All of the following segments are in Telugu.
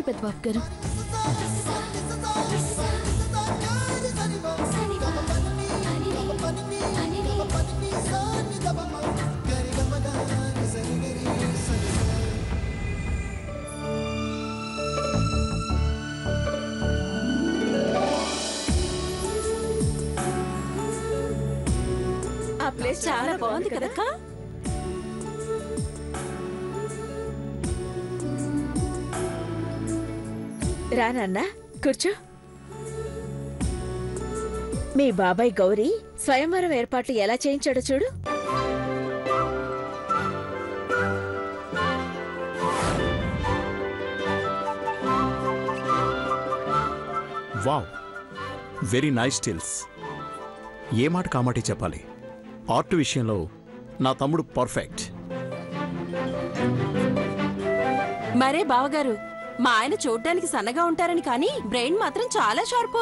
పెద్దబాబు గారు. ఆ ప్లేస్ చాలా బాగుంది కదక్క. రానన్నా కూర్చో. మీ బాబాయ్ గౌరీ స్వయంవరం ఏర్పాట్లు ఎలా చేయించాడో చూడు. Wow, very nice stills. ఏ మాట కామాటి చెప్పాలి, ఆర్ట్ విషయంలో నా తమ్ముడు పర్ఫెక్ట్. మరే బావగారు, మా ఆయన చూడ్డానికి సన్నగా ఉంటారని కానీ బ్రెయిన్ మాత్రం చాలా షార్పు.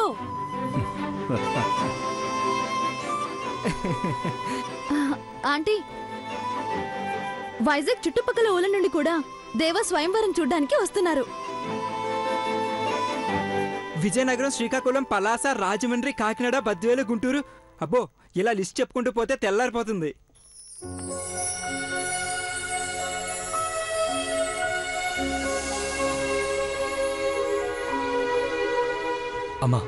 ఆంటీ, వైజాగ్ చుట్టుపక్కల ఊళ్ళ నుండి కూడా దేవ స్వయంవరం చూడ్డానికి వస్తున్నారు. విజయనగరం, శ్రీకాకుళం, పలాస, రాజమండ్రి, కాకినాడ, బద్వేలు, గుంటూరు. అబ్బో, ఇలా లిస్ట్ చెప్పుకుంటూ పోతే తెల్లారిపోతుంది. అమ్మా,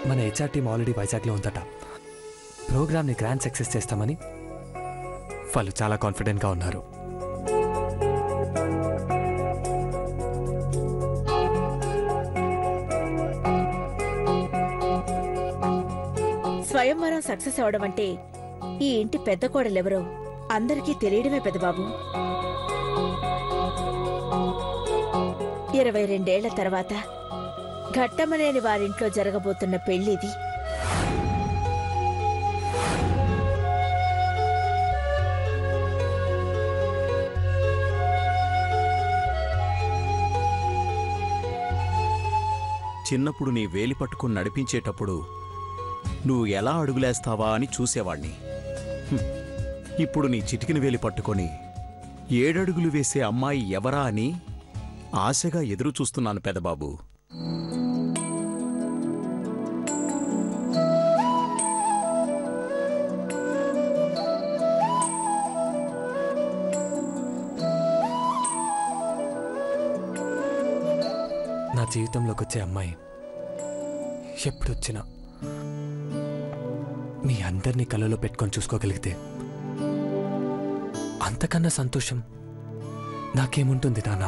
మన హెచ్ఆర్ టీం ఆల్రెడీ వైజాగ్లో ఉందట. ప్రోగ్రామ్ని గ్రాండ్ సక్సెస్ చేస్తామని వాళ్ళు చాలా కాన్ఫిడెంట్గా ఉన్నారు. స్వయంవరం సక్సెస్ అవడం అంటే ఈ ఇంటి పెద్ద కోడలెవరో అందరికీ తెలియడమే పెద్దబాబు. 22 తర్వాత ఘట్టమనేని వారింట్లో జరగబోతున్న పెళ్లిది. చిన్నప్పుడు నీ వేలి పట్టుకుని నడిపించేటప్పుడు నువ్వు ఎలా అడుగులేస్తావా అని చూసేవాణ్ణి. ఇప్పుడు నీ చిటికిన వేలి పట్టుకొని 7 అడుగులు వేసే అమ్మాయి ఎవరా అని ఆశగా ఎదురు చూస్తున్నాను పెదబాబు. నా జీవితంలోకి వచ్చే అమ్మాయి ఎప్పుడొచ్చినా మీ అందరినీ కళ్ళలో పెట్టుకొని చూసుకోగలిగితే అంతకన్నా సంతోషం నాకేముంటుంది నాన్న.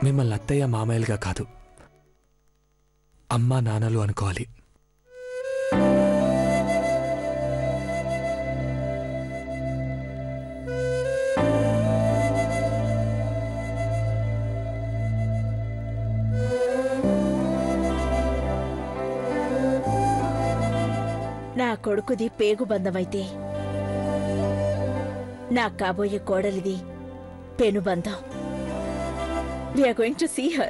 మిమ్మల్ని అత్తయ్య మామయ్యలుగా కాదు, అమ్మా నాన్నలు అనుకోవాలి. నా కొడుకుది పేగుబంధమైతే నా కాబోయే కోడలిది పెనుబంధం. We are going to see her.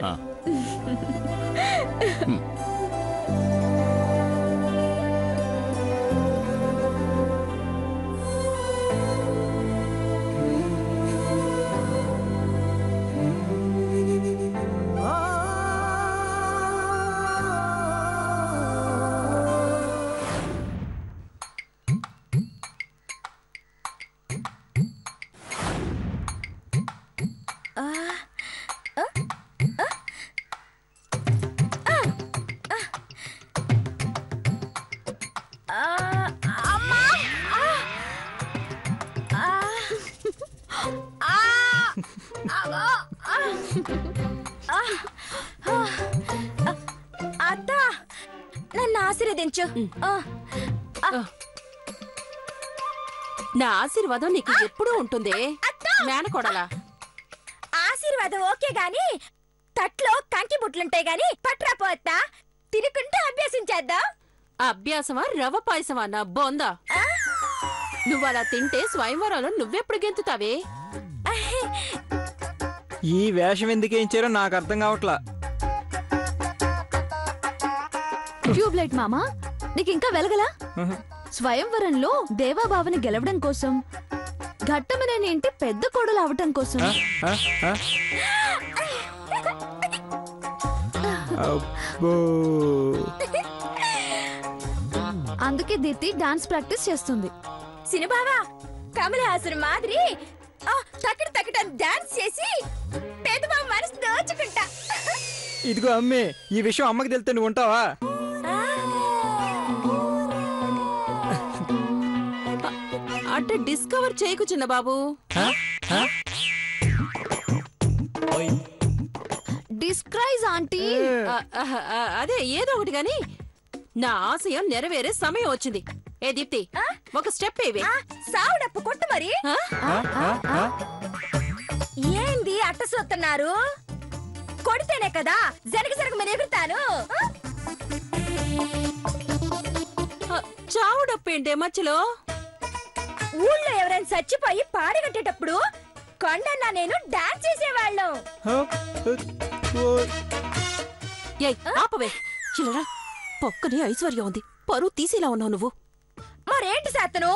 అత్త, నన్ను ఆశీర్వదించు. నా ఆశీర్వాదం నీకు ఎప్పుడూ ఉంటుంది మేనకోడలా. ఆశీర్వాదం ఓకే గాని తట్లో కంకి బుట్లుంటాయి గాని పట్రాపోతా తినుకుంటూ అభ్యాసించేద్దాం. అభ్యాసమా రవ్వ పాయసమా నా బోందా? నువ్వలా తింటే స్వయంవరంలో నువ్వెప్పుడు గెంతుతావే? ఈ వేషం ఎందుకు వేయించారో నాకు అర్థం కావట్లా. ట్యూబ్లైట్ మామా, నీకింకా వెలగలా? స్వయంవరంలో దేవాబావని గెలవడం కోసం ఘట్టమనే ఇంటి పెద్ద కోడలు అవటం కోసం. ఆ? ఆ? అబ్బో. అందుకే దీప్తి డాన్స్ ప్రాక్టీస్ చేస్తుంది. సినిమావా కమలహాసన్ మాదిరి తక్కడ తక్కడ డాన్స్ చేసి పెద్దబాబు మనసు దోచుకుంటా. ఇదిగో అమ్మే, ఈ విషయం అమ్మకి తెలితే నువ్వు ఉంటావా? అంటే డిస్కవర్ చేయకు చిన్న బాబు. డిస్క్రైజ్ ఆంటీ. అదే ఏదో ఒకటి గాని నా ఆశయం నెరవేరే సమయం వచ్చింది. ఏ దీప్తి, ఒక స్టెప్ ఏవే. సావుడప్పు కొట్టు మరి. ఏంది అట్ట చూస్తున్నారు? కొడితేనే కదా జరగ జరగ మరి ఎగురుతాను. చావుడప్పేంటే మధ్యలో? ఊళ్ళో ఎవరైనా చచ్చిపోయి పాడగట్టేటప్పుడు కొండన్నా నేను డాన్స్ చేసేవాళ్ళం. ఆపవే చిల్లరా, పక్కనే ఐశ్వర్యం ఉంది, పరువు తీసేలా ఉన్నావు నువ్వు. మరేంటి శాతను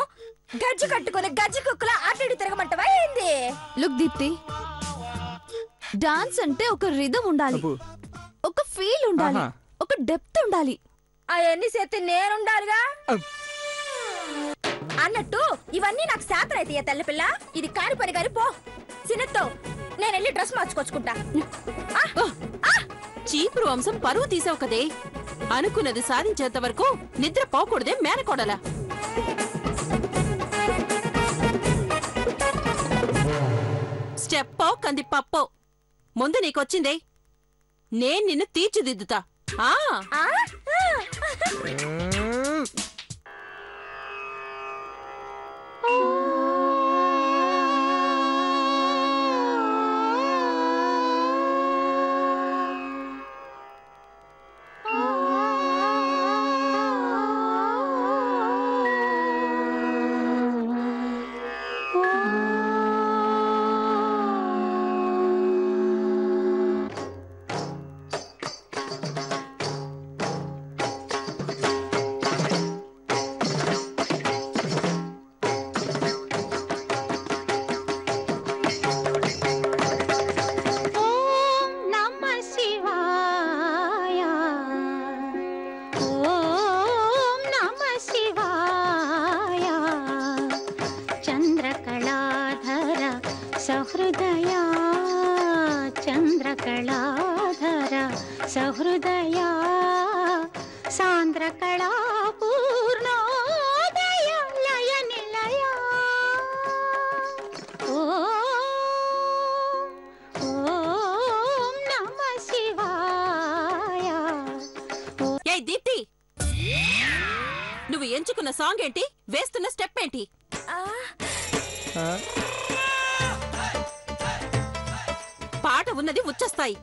గజ్జి కట్టుకుని గజ్జి కుక్కలా అటు తిరగమంటవా ఏంది? లుక్ దీప్తి, డాన్స్ అంటే ఒక రిథం ఉండాలి, ఒక ఫీల్ ఉండాలి, ఒక డెప్త్ ఉండాలి. అవన్నీ చేతి నేనుండాలిగా. అన్నట్టు ఇవన్నీ నాకు శాతం అయితే తల్లి పిల్ల. ఇది కాని పని కాని పో. చిన్నతో నేను వెళ్ళి డ్రెస్ మార్చుకొచ్చుకుంటా. చీపురు వంశం పరువు తీసావు కదే. అనుకున్నది సాధించేంత వరకు నిద్ర పోకూడదే మేనకోడలా. స్టెప్పో కంది పప్పో ముందు నీకొచ్చిందే, నేను నిన్ను తీర్చిదిద్దుతా. సహృదయా చంద్రకళాధర సహృదయా సాంద్రకళా పూర్ణోదయ లయ నిలయ. ఓం నమః శివాయ. ఏ దీప్తి, నువ్వు ఎంచుకున్న సాంగ్ ఏంటి, వేస్తున్న స్టెప్ ఏంటి? పాట ఉన్నది ఉచ్చస్తాయి,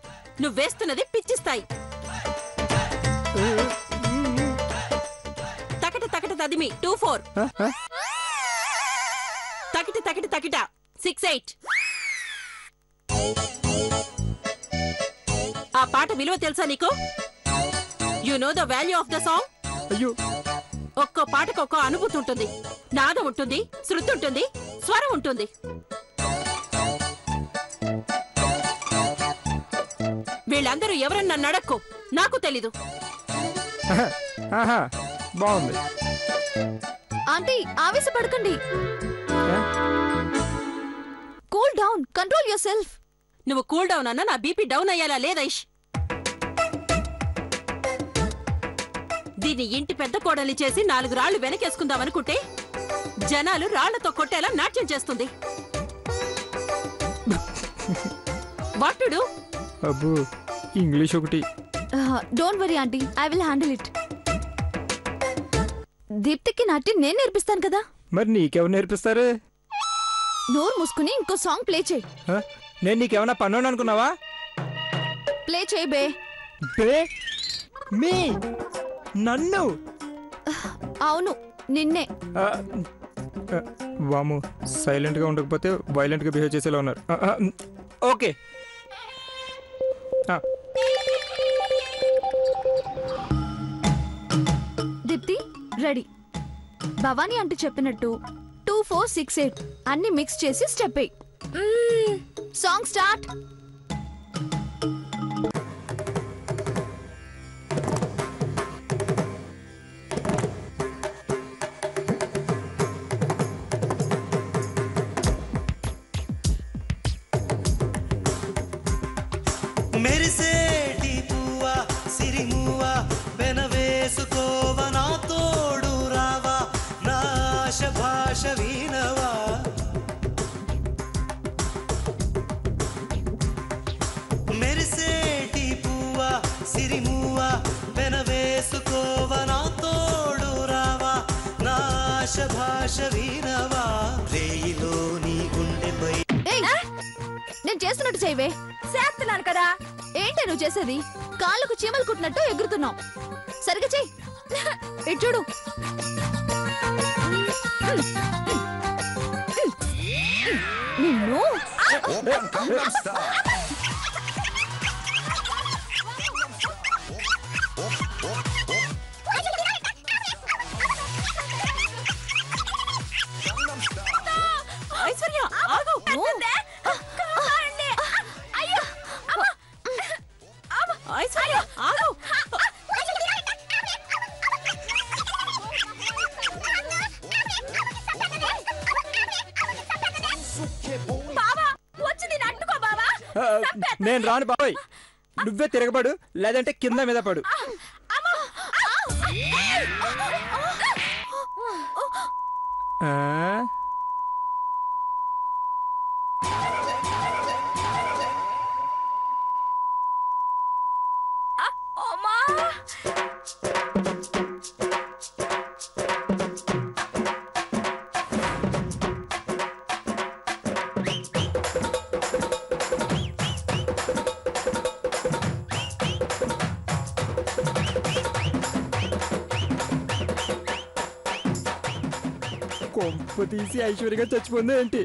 నువ్వేస్తున్నది పిచ్చిస్తాయి. తకట తకట తదిమి 2-4, తకిటి తకిటి తకిట 6-8. ఆ పాట విలువ తెలుసా నీకు? You know the value of the song? అయ్యో, ఒక్కో పాటకు ఒక్కో అనుభూతి ఉంటుంది, నాదం ఉంటుంది, శృతి ఉంటుంది, స్వరం ఉంటుంది. వీళ్ళందరూ ఎవరన్నా నడక్కు, నాకు తెలీదు. బాగుంది. ఆంటీ ఆవేశపడకండి, cool down, control yourself. నువ్వు కూల్ డౌన్ అన్నా నా బీపీ డౌన్ అయ్యేలా లేదైష్. దీన్ని ఇంటి పెద్ద కోడలి చేసి 4 రాళ్లు వెనకేసుకుందామనుకుంటే జనాలు రాళ్లతో కొట్టేలా నాట్యం చేస్తుంది. వాటుడు అబ్బో, ఇంగ్లీష్ ఒకటి. Don't worry aunty, I will handle it. దీప్తికి నాట్యం నేను నేర్పిస్తాను కదా. మరి నీకెవరు నేర్పిస్తారు? నోరు మూసుకుని ఇంకో సాంగ్ ప్లే చేయి. నేను నీకేమన్నా పన్నోడు అనుకున్నావా? ప్లే చేయి బే. బే మీ నన్ను? అవును నిన్నే. వాము, సైలెంట్ గా ఉండకపోతే వైలెంట్ గా బిహేవ్ చేసేలా ఉన్నారు. ఓకే. దీప్తి రెడీ. భవానీ అంటే చెప్పినట్టు 2 4 6 8 అన్ని మిక్స్ చేసి స్టెప్ ఎయ్. Song start. మెరిసేటి పువ్వా సిరిమువ్వా వెనవేసుకోవ నా తోడు రావా నా ఆశ భాష వినవా మెరిసేటి పువ్వా సిరిమువ్వా వెనవేసుకోవ నా తోడు రావా నా ఆశ భాష వినవా రేయిలో నీ గుండెపై. నేను చేస్తున్నట్టు చేయవే. చేస్తున్నాను కదా. ఏంటి నువ్వు చేసేది? కాళ్ళకు చీమలు కుట్టినట్టు ఎగురుతున్నావు. సరిగ్గా చెయ్యి. ఇటు చూడు. నిన్ను ఐశ్వర్య ఆగు. ఐశ్వర్య ఆగు. నేను రాను బాబాయ్. నువ్వే తిరగబడు, లేదంటే కింద మీద పడు. కొంపు తీసి ఐశ్వర్యగా చచ్చిపోయింది ఏంటి?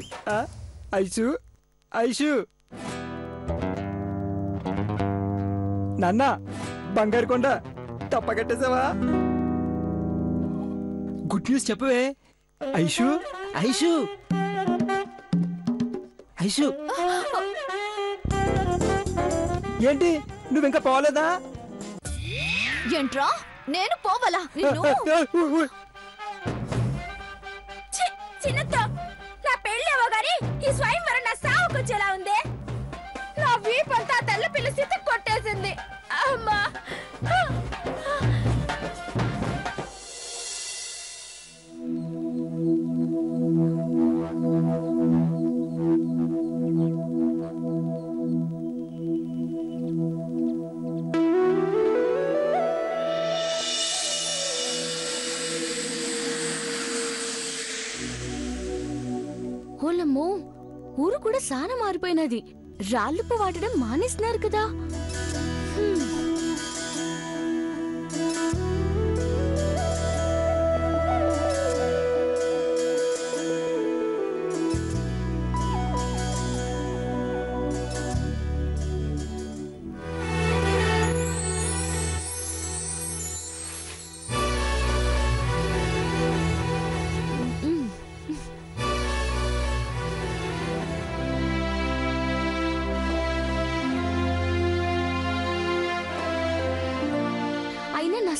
ఐషు ఐషు నాన్న, బంగారు కొండ తప్పగట్టేసావా? గుడ్ న్యూస్ చెప్పవే. ఐషు ఐషు ఐషు ఏంటి నువ్వింకా పోలేదా? ఏంట్రా నేను పోవాలా? చిన్నతో నా పెళ్ళేవో గాని ఈ స్వయంవరం నా సావుకొచ్చేలా ఉంది. నా వీపంతా తెల్ల పిల్ల సిత కొట్టేసింది. అమ్మా ఓలమ్మో, ఊరు కూడా సానా మారిపోయినది. రాళ్ళుప్పు వాడడం మానేస్తున్నారు కదా.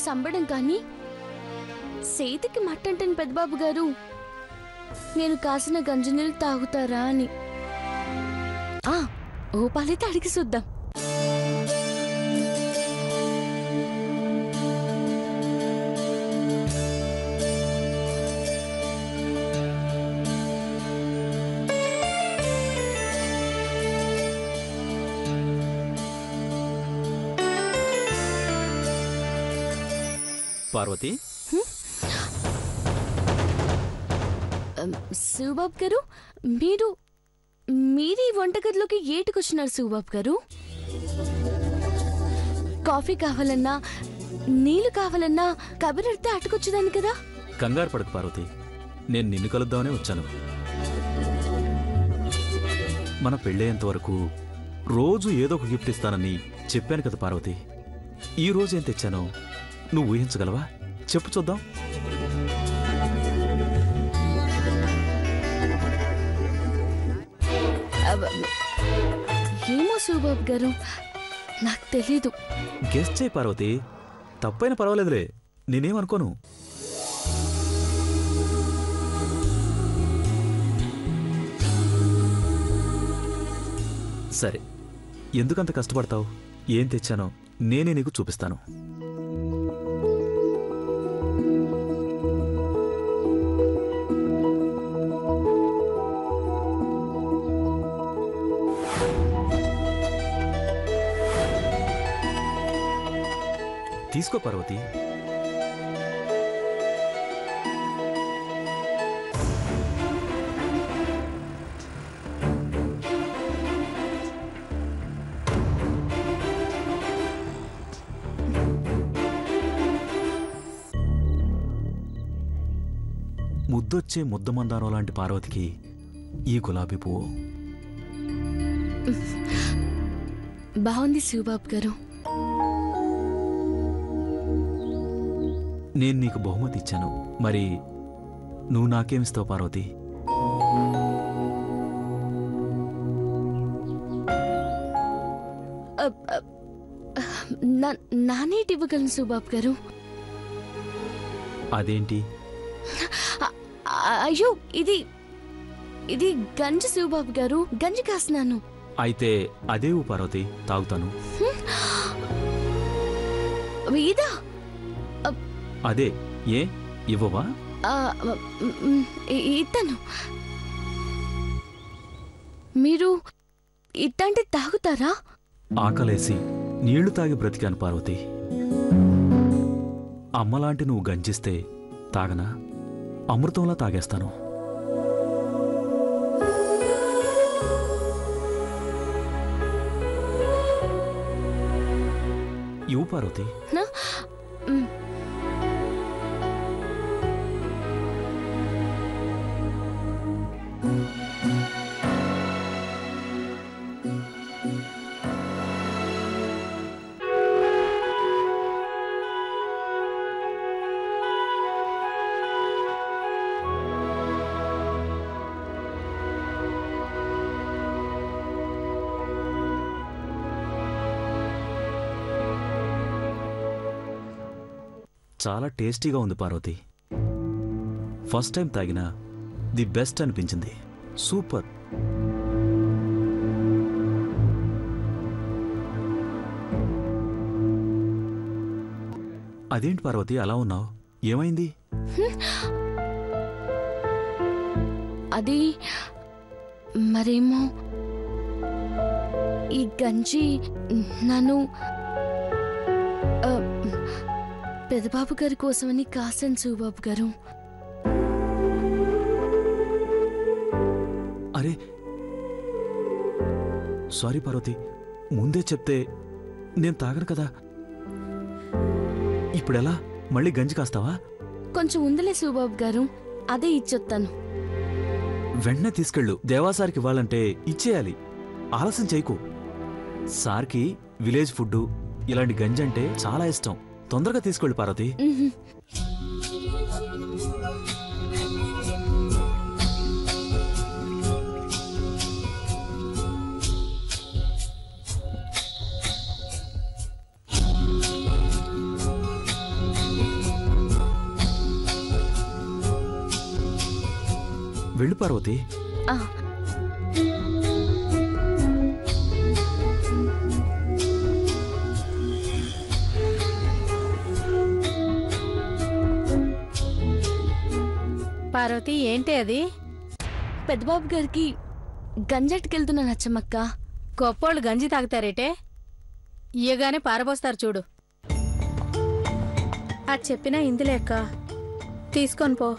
సంబడం కానీ సేతికి మట్టంటని పెద్దబాబు గారు నేను కాసిన గంజినీళ్ళు తాగుతారా అని. ఓ పాలైతే అడిగి చూద్దాం. పార్వతి, శివబాబు గారు, మీరు ఈ వంటగదిలోకి ఏటుకొచ్చినారు శివబాబు గారు? కాఫీ కావాలన్నా నీళ్లు కావాలన్నా కబురెడితే అటుకొచ్చేదాన్ని కదా. కంగారు పడకు పార్వతి, నేను నిన్ను కలుద్దామనే వచ్చాను. మన పెళ్ళయ్యేంత వరకు రోజు ఏదో ఒక గిఫ్ట్ ఇస్తానని చెప్పాను కదా పార్వతి. ఈ రోజు ఏం తెచ్చానో నువ్వు ఊహించగలవా? చెప్పు చూద్దాం. ఏమో శివబాబు గారు, నాకు తెలీదు. గెస్ట్ చేయి పార్వతి, తప్పైనా పర్వాలేదులే, నేనేమనుకోను. సరే, ఎందుకంత కష్టపడతావు? ఏం తెచ్చానో నేనే నీకు చూపిస్తాను. తీసుకో పార్వతి. ముద్దొచ్చే ముద్దమందారం లాంటి పార్వతికి ఈ గులాబీ పువ్వు. బాగుంది శివబాబు గారు. నేను నీకు బహుమతి ఇచ్చాను, మరి నువ్వు నాకేమిస్తావు పార్వతి? నానేటి ఇవ్వగలను శివబాబు గారు. అదేంటి? అయ్యో, ఇది ఇది గంజి శివబాబు గారు, గంజి కాస్తున్నాను. అయితే అదే పార్వతి, తాగుతాను. ఇదా? అదే, ఏ ఇవ్వవా? ఇతను మీరు ఇట్టంటే తాగుతారా? ఆకలేసి నీళ్లు తాగి బ్రతికాను పార్వతి. అమ్మలాంటి నువ్వు గంజిస్తే తాగనా? అమృతంలా తాగేస్తాను. ఇవ్వు పార్వతి. చాలా టేస్టీగా ఉంది పార్వతి. ఫస్ట్ టైం తాగినా ది బెస్ట్ అనిపించింది. సూపర్. అదేంటి పార్వతి అలా ఉన్నావు? ఏమైంది? అది మరేమో, ఈ గంజి నన్ను పెదబాబు గారి కోసమని కాసాను శివబాబు గారు. అరే సారీ పార్వతి, ముందే చెప్తే నేను తాగను కదా. ఇప్పుడెలా? మళ్ళీ గంజి కాస్తావా? కొంచెం ఉందిలే శివబాబు గారు, అదే ఇచ్చొత్తాను. వెంటనే తీసుకెళ్ళు. దేవాసారికి ఇవ్వాలంటే ఇచ్చేయాలి, ఆలస్యం చేయకు. సార్కి విలేజ్ ఫుడ్ ఇలాంటి గంజి అంటే చాలా ఇష్టం. తొందరగా తీసుకెళ్ళు పార్వతి. వెళ్ళు పార్వతి. పార్వతి, ఏంటి అది? పెద్దబాబు గారికి గంజట్టుకెళ్తున్నా నచ్చమ్మక్క. గొప్పోళ్ళు గంజి తాగుతారేటే? ఇయ్యగానే పారబోస్తారు చూడు. అది చెప్పినా ఇందులేక్క, తీసుకొని పో.